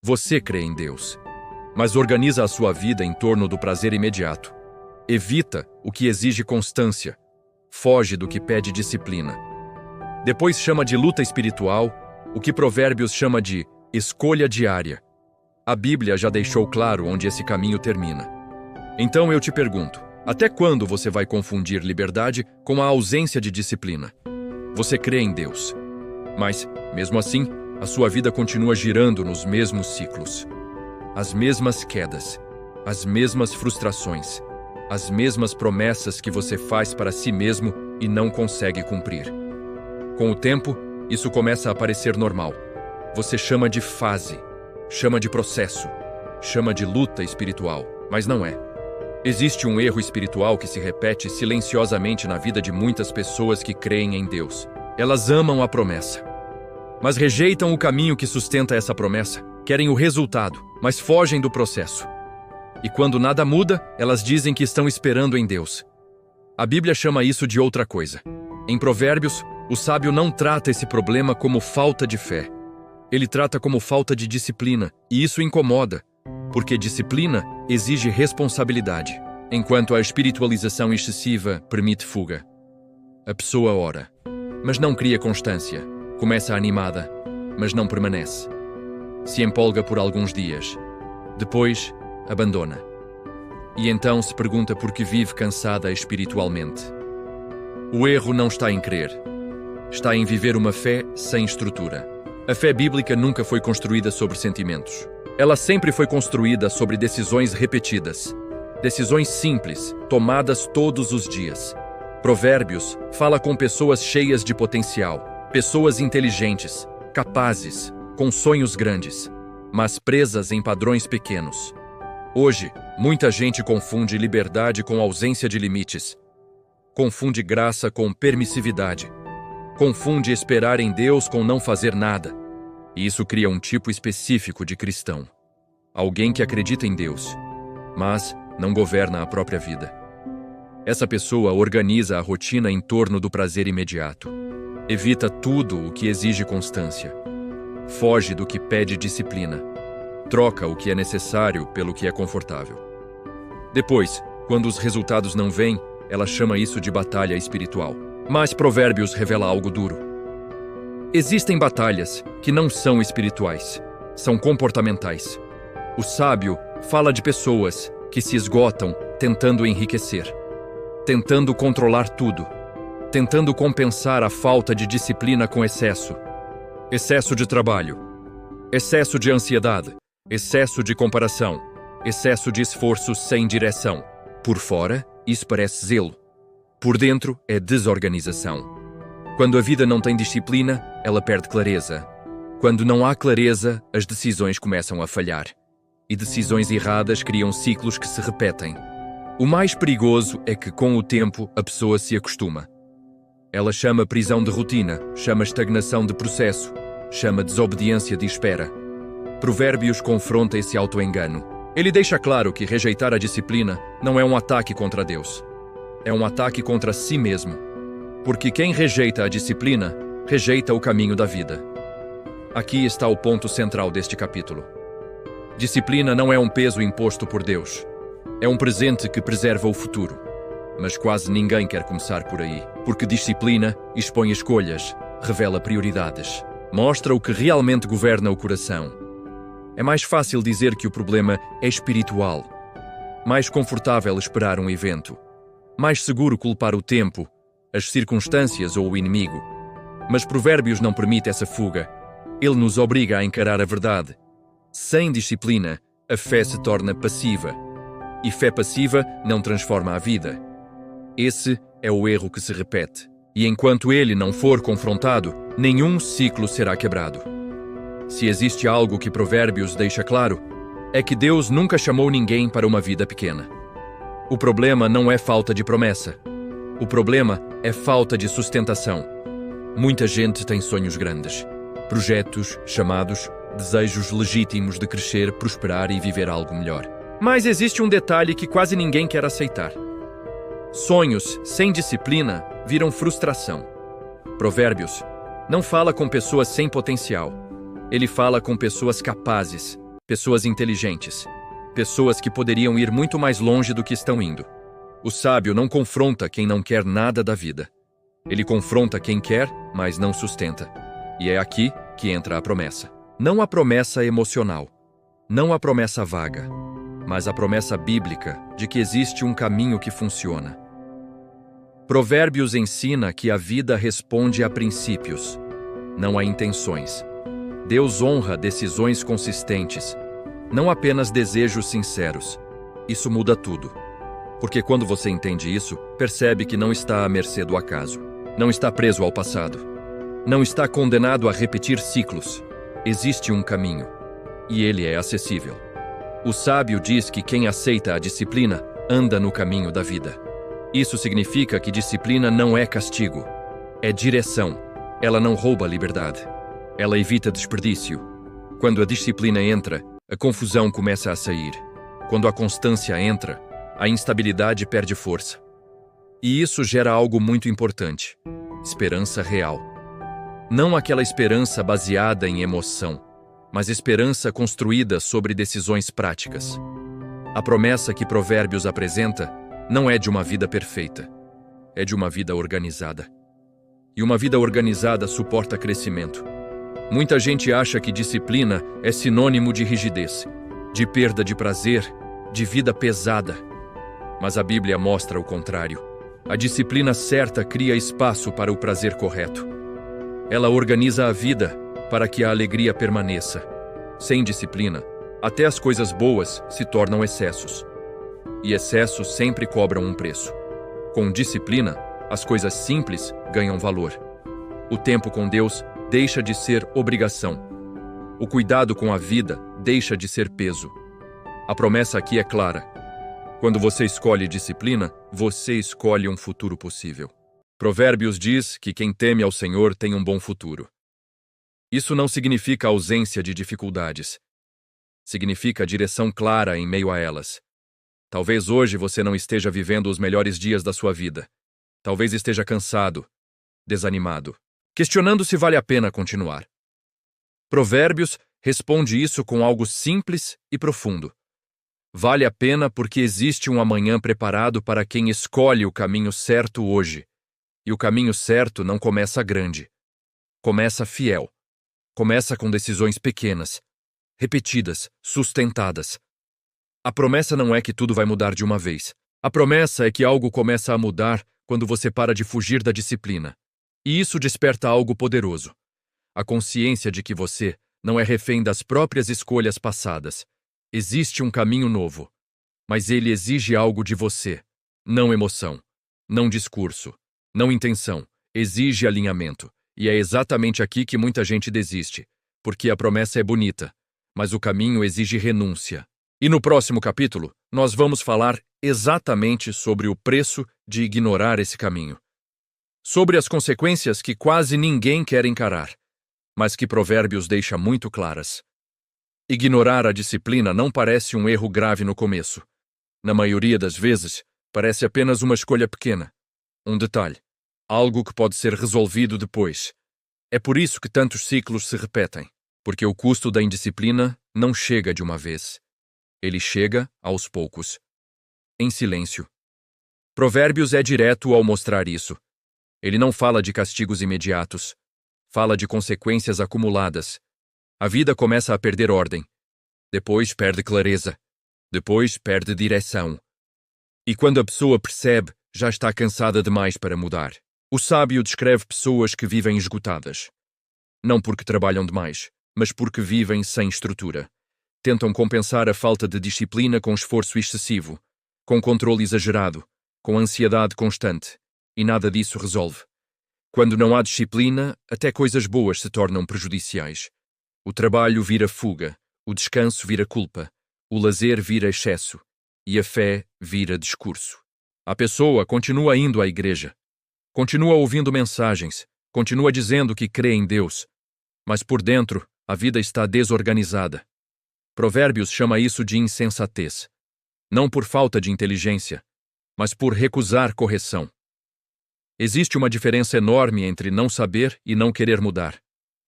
Você crê em Deus, mas organiza a sua vida em torno do prazer imediato. Evita o que exige constância. Foge do que pede disciplina. Depois chama de luta espiritual, o que Provérbios chama de escolha diária. A Bíblia já deixou claro onde esse caminho termina. Então eu te pergunto, até quando você vai confundir liberdade com a ausência de disciplina? Você crê em Deus, mas, mesmo assim, a sua vida continua girando nos mesmos ciclos. As mesmas quedas, as mesmas frustrações, as mesmas promessas que você faz para si mesmo e não consegue cumprir. Com o tempo, isso começa a parecer normal. Você chama de fase, chama de processo, chama de luta espiritual, mas não é. Existe um erro espiritual que se repete silenciosamente na vida de muitas pessoas que creem em Deus. Elas amam a promessa, mas rejeitam o caminho que sustenta essa promessa. Querem o resultado, mas fogem do processo. E quando nada muda, elas dizem que estão esperando em Deus. A Bíblia chama isso de outra coisa. Em Provérbios, o sábio não trata esse problema como falta de fé. Ele trata como falta de disciplina, e isso incomoda, porque disciplina exige responsabilidade, enquanto a espiritualização excessiva permite fuga. A pessoa ora, mas não cria constância. Começa animada, mas não permanece. Se empolga por alguns dias. Depois, abandona. E então se pergunta por que vive cansada espiritualmente. O erro não está em crer. Está em viver uma fé sem estrutura. A fé bíblica nunca foi construída sobre sentimentos. Ela sempre foi construída sobre decisões repetidas. Decisões simples, tomadas todos os dias. Provérbios fala com pessoas cheias de potencial, pessoas inteligentes, capazes, com sonhos grandes, mas presas em padrões pequenos. Hoje, muita gente confunde liberdade com ausência de limites. Confunde graça com permissividade. Confunde esperar em Deus com não fazer nada. E isso cria um tipo específico de cristão. Alguém que acredita em Deus, mas não governa a própria vida. Essa pessoa organiza a rotina em torno do prazer imediato. Evita tudo o que exige constância. Foge do que pede disciplina. Troca o que é necessário pelo que é confortável. Depois, quando os resultados não vêm, ela chama isso de batalha espiritual. Mas Provérbios revela algo duro. Existem batalhas que não são espirituais, são comportamentais. O sábio fala de pessoas que se esgotam tentando enriquecer, tentando controlar tudo, tentando compensar a falta de disciplina com excesso. Excesso de trabalho, excesso de ansiedade, excesso de comparação, excesso de esforço sem direção. Por fora, isso parece zelo. Por dentro, é desorganização. Quando a vida não tem disciplina, ela perde clareza. Quando não há clareza, as decisões começam a falhar. E decisões erradas criam ciclos que se repetem. O mais perigoso é que, com o tempo, a pessoa se acostuma. Ela chama prisão de rotina, chama estagnação de processo, chama desobediência de espera. Provérbios confronta esse autoengano. Ele deixa claro que rejeitar a disciplina não é um ataque contra Deus. É um ataque contra si mesmo. Porque quem rejeita a disciplina, rejeita o caminho da vida. Aqui está o ponto central deste capítulo. Disciplina não é um peso imposto por Deus. É um presente que preserva o futuro. Mas quase ninguém quer começar por aí, porque disciplina expõe escolhas, revela prioridades, mostra o que realmente governa o coração. É mais fácil dizer que o problema é espiritual, mais confortável esperar um evento, mais seguro culpar o tempo, as circunstâncias ou o inimigo. Mas Provérbios não permite essa fuga. Ele nos obriga a encarar a verdade. Sem disciplina, a fé se torna passiva. E fé passiva não transforma a vida. Esse é o erro que se repete. E enquanto ele não for confrontado, nenhum ciclo será quebrado. Se existe algo que Provérbios deixa claro, é que Deus nunca chamou ninguém para uma vida pequena. O problema não é falta de promessa. O problema é falta de sustentação. Muita gente tem sonhos grandes, projetos, chamados, desejos legítimos de crescer, prosperar e viver algo melhor. Mas existe um detalhe que quase ninguém quer aceitar. Sonhos sem disciplina viram frustração. Provérbios não fala com pessoas sem potencial. Ele fala com pessoas capazes, pessoas inteligentes, pessoas que poderiam ir muito mais longe do que estão indo. O sábio não confronta quem não quer nada da vida. Ele confronta quem quer, mas não sustenta. E é aqui que entra a promessa. Não a promessa emocional, não a promessa vaga, mas a promessa bíblica de que existe um caminho que funciona. Provérbios ensina que a vida responde a princípios, não a intenções. Deus honra decisões consistentes, não apenas desejos sinceros. Isso muda tudo. Porque quando você entende isso, percebe que não está à mercê do acaso. Não está preso ao passado. Não está condenado a repetir ciclos. Existe um caminho, e ele é acessível. O sábio diz que quem aceita a disciplina anda no caminho da vida. Isso significa que disciplina não é castigo, é direção. Ela não rouba liberdade. Ela evita desperdício. Quando a disciplina entra, a confusão começa a sair. Quando a constância entra, a instabilidade perde força. E isso gera algo muito importante: esperança real. Não aquela esperança baseada em emoção, mas esperança construída sobre decisões práticas. A promessa que Provérbios apresenta não é de uma vida perfeita, é de uma vida organizada. E uma vida organizada suporta crescimento. Muita gente acha que disciplina é sinônimo de rigidez, de perda de prazer, de vida pesada. Mas a Bíblia mostra o contrário. A disciplina certa cria espaço para o prazer correto. Ela organiza a vida para que a alegria permaneça. Sem disciplina, até as coisas boas se tornam excessos. E excessos sempre cobram um preço. Com disciplina, as coisas simples ganham valor. O tempo com Deus deixa de ser obrigação. O cuidado com a vida deixa de ser peso. A promessa aqui é clara. Quando você escolhe disciplina, você escolhe um futuro possível. Provérbios diz que quem teme ao Senhor tem um bom futuro. Isso não significa ausência de dificuldades. Significa direção clara em meio a elas. Talvez hoje você não esteja vivendo os melhores dias da sua vida. Talvez esteja cansado, desanimado, questionando se vale a pena continuar. Provérbios responde isso com algo simples e profundo. Vale a pena porque existe um amanhã preparado para quem escolhe o caminho certo hoje. E o caminho certo não começa grande. Começa fiel. Começa com decisões pequenas, repetidas, sustentadas. A promessa não é que tudo vai mudar de uma vez. A promessa é que algo começa a mudar quando você para de fugir da disciplina. E isso desperta algo poderoso. A consciência de que você não é refém das próprias escolhas passadas. Existe um caminho novo, mas ele exige algo de você. Não emoção, não discurso, não intenção. Exige alinhamento. E é exatamente aqui que muita gente desiste, porque a promessa é bonita, mas o caminho exige renúncia. E no próximo capítulo, nós vamos falar exatamente sobre o preço de ignorar esse caminho. Sobre as consequências que quase ninguém quer encarar, mas que Provérbios deixa muito claras. Ignorar a disciplina não parece um erro grave no começo. Na maioria das vezes, parece apenas uma escolha pequena. Um detalhe. Algo que pode ser resolvido depois. É por isso que tantos ciclos se repetem, porque o custo da indisciplina não chega de uma vez. Ele chega aos poucos. Em silêncio. Provérbios é direto ao mostrar isso. Ele não fala de castigos imediatos. Fala de consequências acumuladas. A vida começa a perder ordem. Depois perde clareza. Depois perde direção. E quando a pessoa percebe, já está cansada demais para mudar. O sábio descreve pessoas que vivem esgotadas. Não porque trabalham demais, mas porque vivem sem estrutura. Tentam compensar a falta de disciplina com esforço excessivo, com controle exagerado, com ansiedade constante. E nada disso resolve. Quando não há disciplina, até coisas boas se tornam prejudiciais. O trabalho vira fuga, o descanso vira culpa, o lazer vira excesso e a fé vira discurso. A pessoa continua indo à igreja, continua ouvindo mensagens, continua dizendo que crê em Deus, mas por dentro a vida está desorganizada. Provérbios chama isso de insensatez, não por falta de inteligência, mas por recusar correção. Existe uma diferença enorme entre não saber e não querer mudar.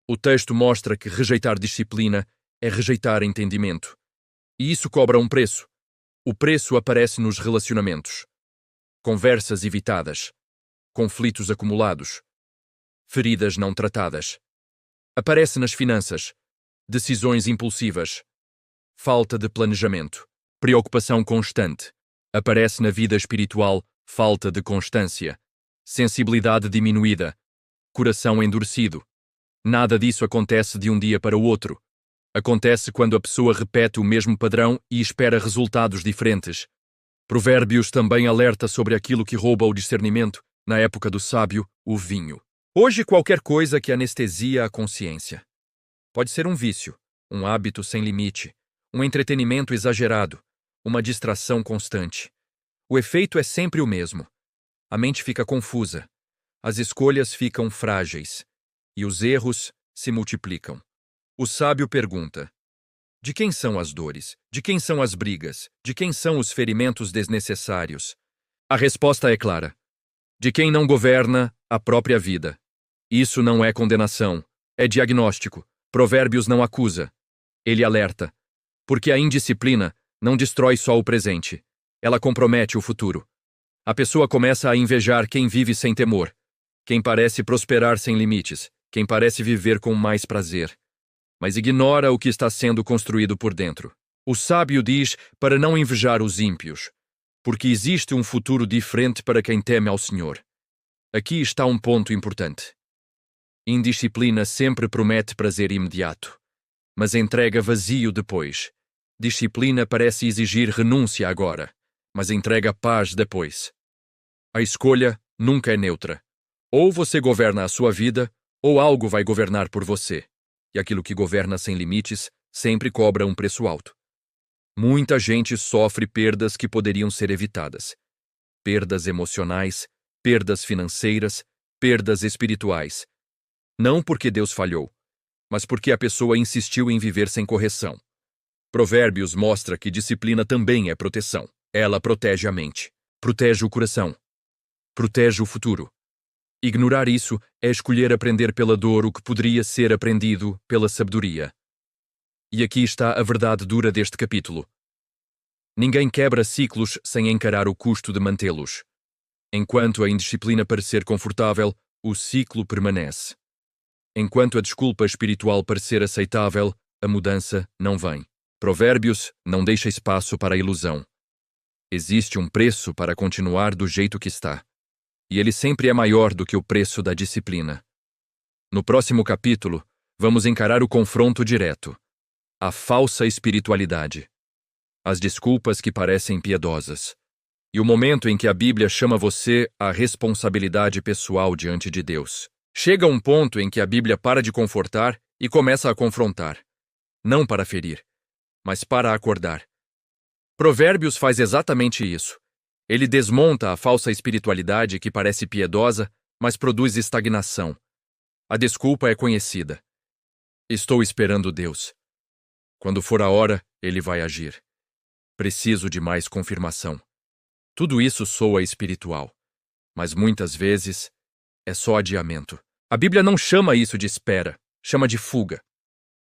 O texto mostra que rejeitar disciplina é rejeitar entendimento. E isso cobra um preço. O preço aparece nos relacionamentos. Conversas evitadas, conflitos acumulados, feridas não tratadas. Aparece nas finanças, decisões impulsivas, falta de planejamento, preocupação constante. Aparece na vida espiritual, falta de constância, sensibilidade diminuída, coração endurecido. Nada disso acontece de um dia para o outro. Acontece quando a pessoa repete o mesmo padrão e espera resultados diferentes. Provérbios também alerta sobre aquilo que rouba o discernimento, na época do sábio, o vinho. Hoje, qualquer coisa que anestesia a consciência. Pode ser um vício, um hábito sem limite, um entretenimento exagerado, uma distração constante. O efeito é sempre o mesmo. A mente fica confusa, as escolhas ficam frágeis e os erros se multiplicam. O sábio pergunta: de quem são as dores? De quem são as brigas? De quem são os ferimentos desnecessários? A resposta é clara: de quem não governa a própria vida. Isso não é condenação, é diagnóstico. Provérbios não acusa, ele alerta. Porque a indisciplina não destrói só o presente, ela compromete o futuro. A pessoa começa a invejar quem vive sem temor, quem parece prosperar sem limites, quem parece viver com mais prazer, mas ignora o que está sendo construído por dentro. O sábio diz para não invejar os ímpios, porque existe um futuro diferente para quem teme ao Senhor. Aqui está um ponto importante. Indisciplina sempre promete prazer imediato, mas entrega vazio depois. Disciplina parece exigir renúncia agora, mas entrega paz depois. A escolha nunca é neutra. Ou você governa a sua vida, ou algo vai governar por você. E aquilo que governa sem limites sempre cobra um preço alto. Muita gente sofre perdas que poderiam ser evitadas. Perdas emocionais, perdas financeiras, perdas espirituais. Não porque Deus falhou, mas porque a pessoa insistiu em viver sem correção. Provérbios mostra que disciplina também é proteção. Ela protege a mente, protege o coração, protege o futuro. Ignorar isso é escolher aprender pela dor o que poderia ser aprendido pela sabedoria. E aqui está a verdade dura deste capítulo. Ninguém quebra ciclos sem encarar o custo de mantê-los. Enquanto a indisciplina parecer confortável, o ciclo permanece. Enquanto a desculpa espiritual parecer aceitável, a mudança não vem. Provérbios não deixa espaço para a ilusão. Existe um preço para continuar do jeito que está. E ele sempre é maior do que o preço da disciplina. No próximo capítulo, vamos encarar o confronto direto. A falsa espiritualidade. As desculpas que parecem piedosas. E o momento em que a Bíblia chama você à responsabilidade pessoal diante de Deus. Chega um ponto em que a Bíblia para de confortar e começa a confrontar. Não para ferir, mas para acordar. Provérbios faz exatamente isso. Ele desmonta a falsa espiritualidade que parece piedosa, mas produz estagnação. A desculpa é conhecida. Estou esperando Deus. Quando for a hora, ele vai agir. Preciso de mais confirmação. Tudo isso soa espiritual, mas muitas vezes é só adiamento. A Bíblia não chama isso de espera, chama de fuga.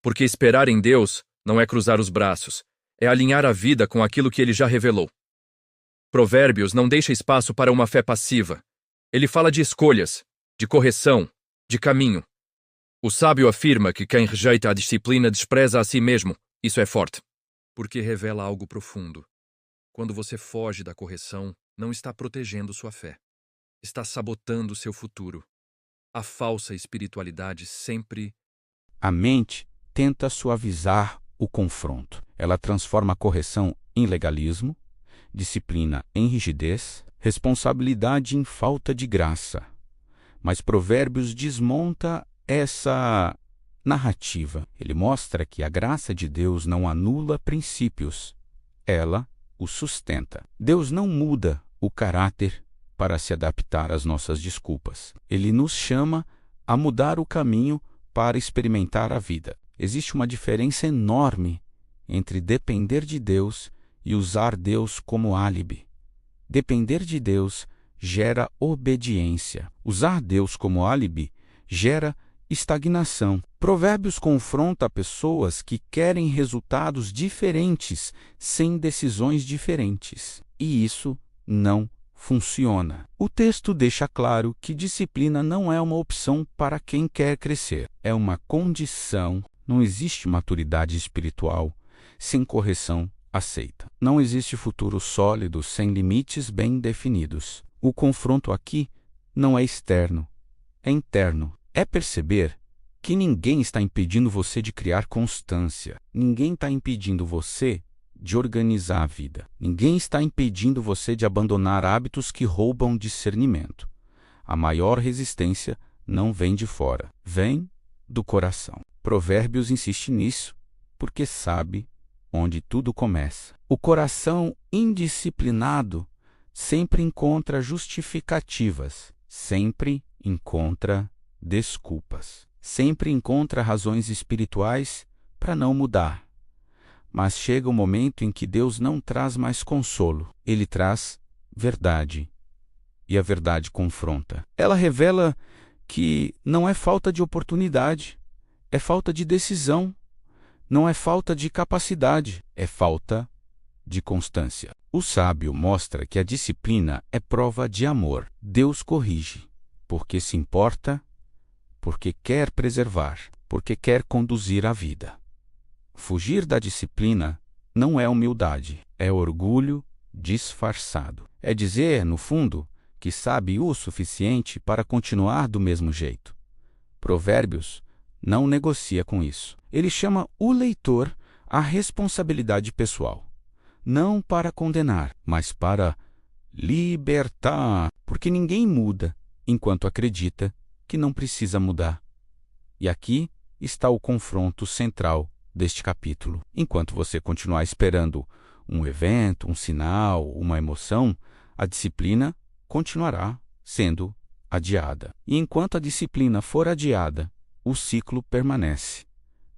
Porque esperar em Deus não é cruzar os braços, é alinhar a vida com aquilo que ele já revelou. Provérbios não deixa espaço para uma fé passiva. Ele fala de escolhas, de correção, de caminho. O sábio afirma que quem rejeita a disciplina despreza a si mesmo. Isso é forte, porque revela algo profundo. Quando você foge da correção, não está protegendo sua fé. Está sabotando seu futuro. A falsa espiritualidade sempre... A mente tenta suavizar o confronto. Ela transforma a correção em legalismo, disciplina em rigidez, responsabilidade em falta de graça. Mas Provérbios desmonta essa narrativa. Ele mostra que a graça de Deus não anula princípios, ela os sustenta. Deus não muda o caráter para se adaptar às nossas desculpas. Ele nos chama a mudar o caminho para experimentar a vida. Existe uma diferença enorme entre depender de Deus e usar Deus como álibi. Depender de Deus gera obediência. Usar Deus como álibi gera estagnação. Provérbios confronta pessoas que querem resultados diferentes sem decisões diferentes. E isso não funciona. O texto deixa claro que disciplina não é uma opção para quem quer crescer. É uma condição. Não existe maturidade espiritual sem correção aceita. Não existe futuro sólido sem limites bem definidos. O confronto aqui não é externo, é interno. É perceber que ninguém está impedindo você de criar constância. Ninguém está impedindo você de organizar a vida. Ninguém está impedindo você de abandonar hábitos que roubam discernimento. A maior resistência não vem de fora, vem do coração. Provérbios insiste nisso porque sabe onde tudo começa. O coração indisciplinado sempre encontra justificativas, sempre encontra desculpas, sempre encontra razões espirituais para não mudar. Mas chega o momento em que Deus não traz mais consolo. Ele traz verdade. E a verdade confronta. Ela revela que não é falta de oportunidade, é falta de decisão. Não é falta de capacidade, é falta de constância. O sábio mostra que a disciplina é prova de amor. Deus corrige, porque se importa, porque quer preservar, porque quer conduzir a vida. Fugir da disciplina não é humildade, é orgulho disfarçado. É dizer, no fundo, que sabe o suficiente para continuar do mesmo jeito. Provérbios não negocia com isso. Ele chama o leitor à responsabilidade pessoal, não para condenar, mas para libertar, porque ninguém muda enquanto acredita que não precisa mudar. E aqui está o confronto central deste capítulo. Enquanto você continuar esperando um evento, um sinal, uma emoção, a disciplina continuará sendo adiada. E enquanto a disciplina for adiada, o ciclo permanece.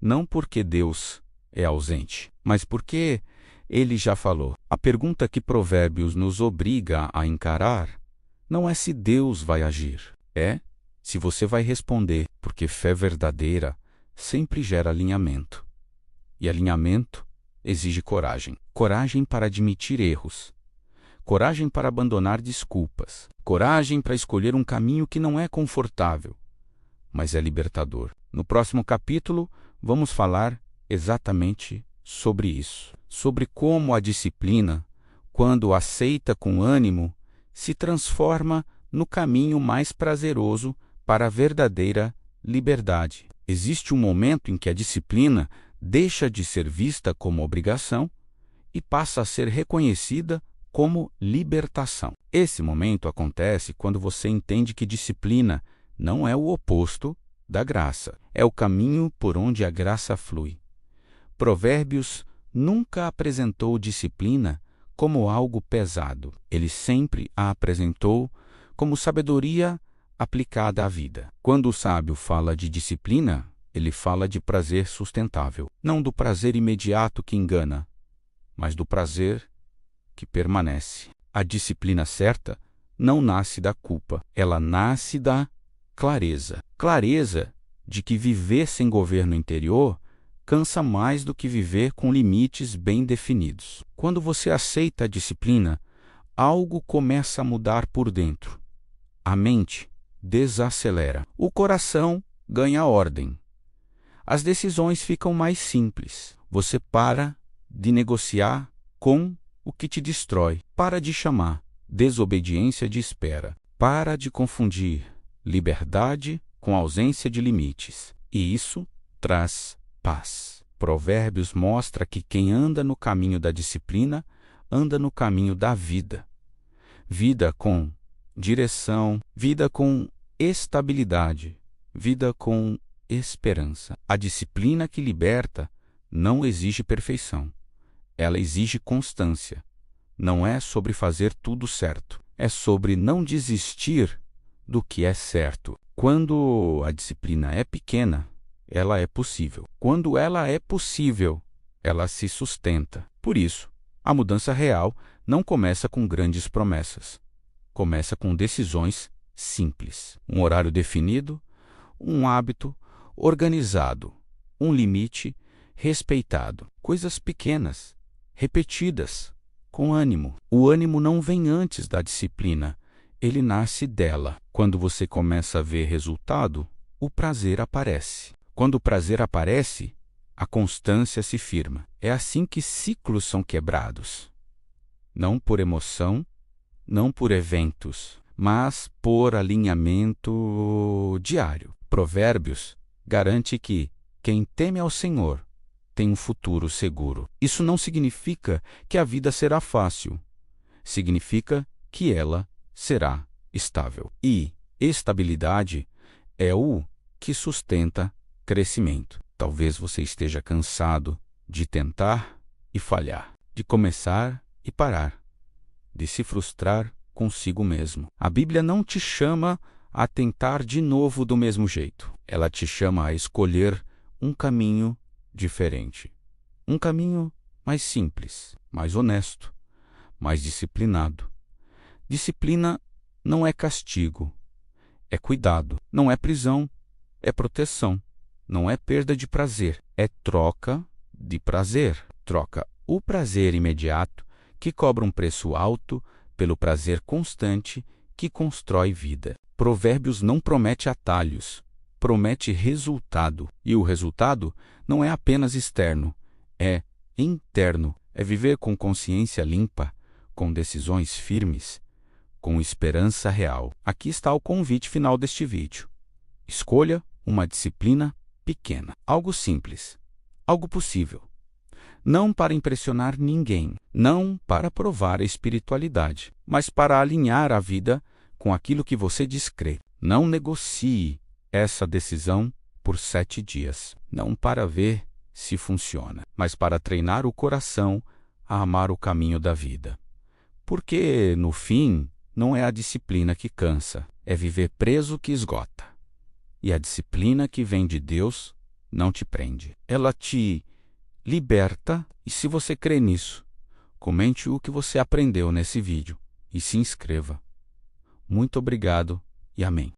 Não porque Deus é ausente, mas porque Ele já falou. A pergunta que Provérbios nos obriga a encarar não é se Deus vai agir, é se você vai responder, porque fé verdadeira sempre gera alinhamento. E alinhamento exige coragem. Coragem para admitir erros. Coragem para abandonar desculpas. Coragem para escolher um caminho que não é confortável, mas é libertador. No próximo capítulo, vamos falar exatamente sobre isso. Sobre como a disciplina, quando aceita com ânimo, se transforma no caminho mais prazeroso para a verdadeira liberdade. Existe um momento em que a disciplina deixa de ser vista como obrigação e passa a ser reconhecida como libertação. Esse momento acontece quando você entende que disciplina não é o oposto da graça, é o caminho por onde a graça flui. Provérbios nunca apresentou disciplina como algo pesado. Ele sempre a apresentou como sabedoria aplicada à vida. Quando o sábio fala de disciplina, ele fala de prazer sustentável, não do prazer imediato que engana, mas do prazer que permanece. A disciplina certa não nasce da culpa, ela nasce da clareza. Clareza de que viver sem governo interior cansa mais do que viver com limites bem definidos. Quando você aceita a disciplina, algo começa a mudar por dentro. A mente desacelera. O coração ganha ordem. As decisões ficam mais simples. Você para de negociar com o que te destrói. Para de chamar desobediência de espera. Para de confundir liberdade com ausência de limites. E isso traz paz. Provérbios mostra que quem anda no caminho da disciplina, anda no caminho da vida. Vida com direção, vida com estabilidade, vida com esperança. A disciplina que liberta não exige perfeição. Ela exige constância. Não é sobre fazer tudo certo. É sobre não desistir do que é certo. Quando a disciplina é pequena, ela é possível. Quando ela é possível, ela se sustenta. Por isso, a mudança real não começa com grandes promessas. Começa com decisões simples. Um horário definido, um hábito, organizado, um limite respeitado. Coisas pequenas, repetidas, com ânimo. O ânimo não vem antes da disciplina, ele nasce dela. Quando você começa a ver resultado, o prazer aparece. Quando o prazer aparece, a constância se firma. É assim que ciclos são quebrados. Não por emoção, não por eventos, mas por alinhamento diário. Provérbios garante que quem teme ao Senhor tem um futuro seguro. Isso não significa que a vida será fácil. Significa que ela será estável. E estabilidade é o que sustenta crescimento. Talvez você esteja cansado de tentar e falhar, de começar e parar, de se frustrar consigo mesmo. A Bíblia não te chama a tentar de novo do mesmo jeito. Ela te chama a escolher um caminho diferente. Um caminho mais simples, mais honesto, mais disciplinado. Disciplina não é castigo, é cuidado. Não é prisão, é proteção. Não é perda de prazer, é troca de prazer. Troca o prazer imediato, que cobra um preço alto, pelo prazer constante, que constrói vida. Provérbios não promete atalhos, promete resultado. E o resultado não é apenas externo, é interno. É viver com consciência limpa, com decisões firmes, com esperança real. Aqui está o convite final deste vídeo. Escolha uma disciplina pequena, algo simples, algo possível. Não para impressionar ninguém, não para provar a espiritualidade, mas para alinhar a vida com aquilo que você diz crer. Não negocie essa decisão por 7 dias, não para ver se funciona, mas para treinar o coração a amar o caminho da vida. Porque, no fim, não é a disciplina que cansa, é viver preso que esgota. E a disciplina que vem de Deus não te prende. Ela te liberta, e se você crê nisso, comente o que você aprendeu nesse vídeo e se inscreva. Muito obrigado e amém.